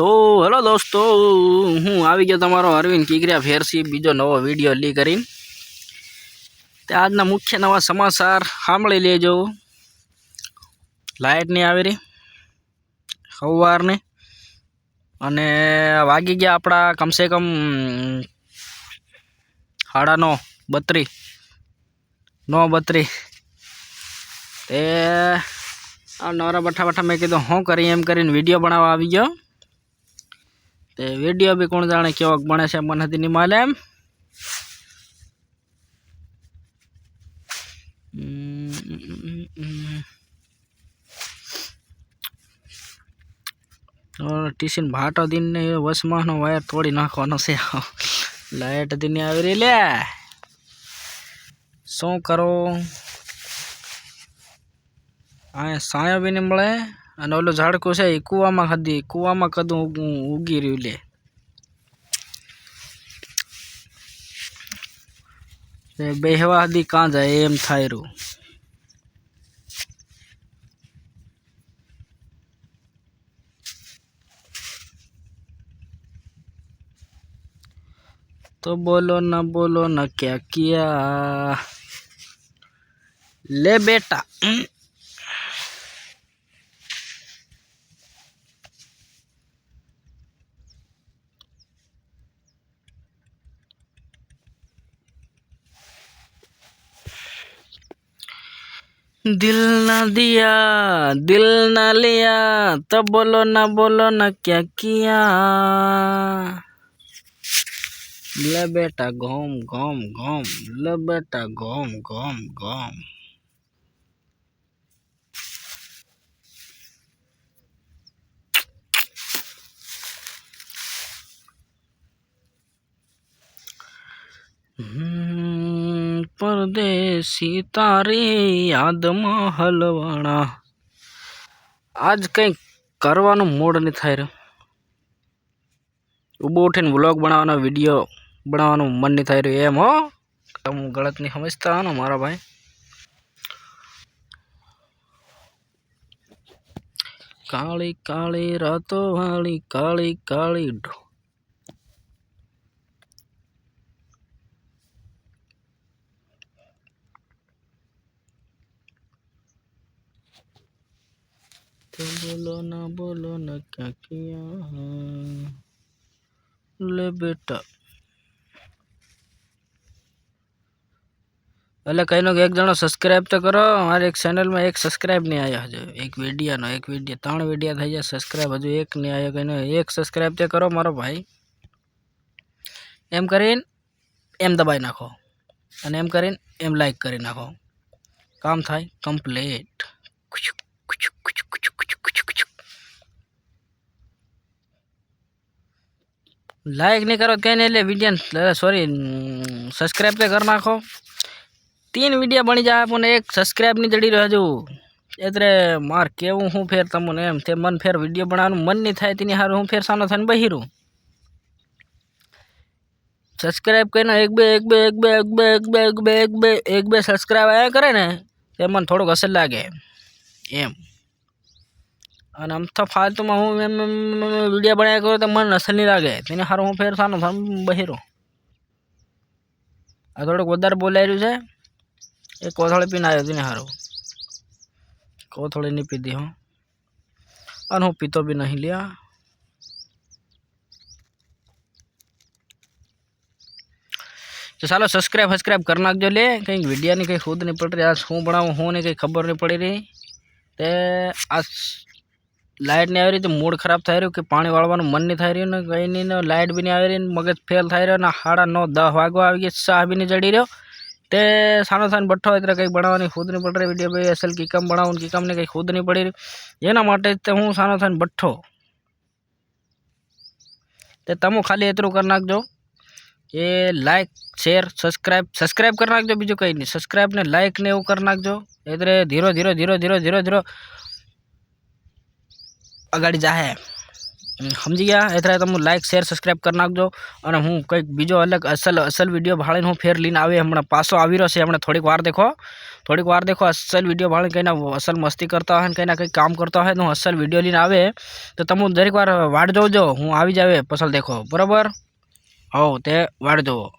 तो हेलो दोस्तों, हूँ આવી ગયો તમારો અરવિંદ કીકરિયા ફેરસી બીજો નવો વિડીયો લી કરીને। તે આજના મુખ્ય નવા સમાચાર સાંભળી લેજો। લાઇટ નહીં આવી રહી સવારની અને વાગી ગયા આપણા કમસે કમ 9:32 9:32 તે આ નવરા બઠા બઠા મેં કીધું શું કરી એમ કરીને વિડીયો બનાવવા આવી ગયો। તે વિડીયો બી કોણ જાણે કેવોક બને છે મને હતી નહીં માલેમ। ટીસીન ભાટો दिन ने वसमानो वायर तोड़ी नाखवानो छे। लाइट दिन नहीं આવી રહી લે શું કરો आ साया भी नहीं મળે અને ઓલો ઝાડકું છે એ કૂવામાં કદું ઉગી રહ્યું લે। બેહવા દી કાં જાય એમ થાય રહ્યું। तो बोलो ना क्या किया ले बेटा। दिल ना दिया दिल ना लिया तो बोलो ना क्या किया। ले बेटा घूम घूम घूम ले बेटा घूम घूम घूम। परदेसी तारी याद में हलवाना। आज कई करवानो मूड नहीं थाय रह्यो। उबो उठीने व्लॉग बनावानो वीडियो बनावानो मन नहीं थाय रह्यो एम हो। तम गलत नहीं समझता हो मारा भाई। काली काली रातों वाली काली काली तो बोलो ना क्या किया ले बेटा। એટલે કઈ નો એક જણો સબસ્ક્રાઇબ તો કરો। हमारे एक चैनल में एक सब्सक्राइब नहीं आया हजू। एक वीडियो 3 वीडियो થઈ ગયા સબસ્ક્રાઇબ હજુ એક नहीं आया। કઈ નો એક સબસ્ક્રાઇબ તો કરો મારો ભાઈ। એમ કરીને એમ દબાઈ નાખો અને એમ કરીને એમ લાઈક કરી નાખો કામ થાય કમ્પ્લીટ। लाइक नहीं करो कहीं नहीं ले वीडियो सॉरी सब्सक्राइब तो कर नाखो। 3 वीडियो बनी जाए अपन एक सब्सक्राइब नहीं जड़ी रहो जो एतरे मार केवू हूँ फेर तमने एम थे मन फेर वीडियो बनाने मन नहीं थाय तीनी हार हूँ फेर सानो थाने बहिरू सब्सक्राइब करना एक बे सब्सक्राइब आया करे ने ते मन थोड़ो असर लागे एम। અને આમ તો ફાલતુમાં હું એમ વિડીયો બનાવ્યા કરું તો મને અસર નહીં લાગે તેને સારું હું ફેર સાનો બહેરો આ થોડુંક વધારે બોલાઈ રહ્યું છે। એ કોથળી પીને આવ્યો તેને સારું કોથળી નહીં પીધી હું અને હું પીતો બી નહીં લ્યા। तो चलो सब्सक्राइब कर नाखजो ले कहीं वीडियो नहीं कहीं खुद नहीं पड़ रही। आज शू बनाऊँ हूँ नहीं कहीं खबर नहीं पड़ी रही। ते आज लाइट नहीं आ रही तो मूड खराब थाय रह्यो कि पानी वाळवानुं मन नहीं थाय रह्यो ने कहीं नहीं ने लाइट भी नहीं आ रही मगज फेल थाय रह्यो ने 9:30 वागवा आवी गया चाह भी नहीं जड़ी रह्यो। ते सानो थाने बठ्ठो इतरे कहीं बनावानी खुद नहीं पड़ रही वीडियो भाई असल की कम बनाऊँ की कम ने कहीं खुद नहीं पड़ी रही एना माटे ते हूँ सानो थाने बठ्ठो ते तमो खाली एतरू कर नाखजो ये लाइक शेर सब्सक्राइब कर नाखजो बीजू कहीं नहीं सब्सक्राइब ने लाइक ने एवं कर नाखजो इतरे धीरो धीरो धीरो धीरो धीरो धीरो अगाड़ी जाए समझी गया। एथरा तम लाइक शेर सब्सक्राइब कर नाखजो और हूँ कई बीजो अलग असल वीडियो भाड़े हूँ फेर लीन आवे हमणा पासो आवी रह्यो छे। हमणे थोड़ी वार देखो असल वीडियो भाड़े कईना असल मस्ती करता है कईना कई काम करता है तो असल वीडियो लीन आवे तो तमु दरेक वार वाट जोजो हूँ आवी जावे पसल देखो बराबर। हो ते वाट जोवो।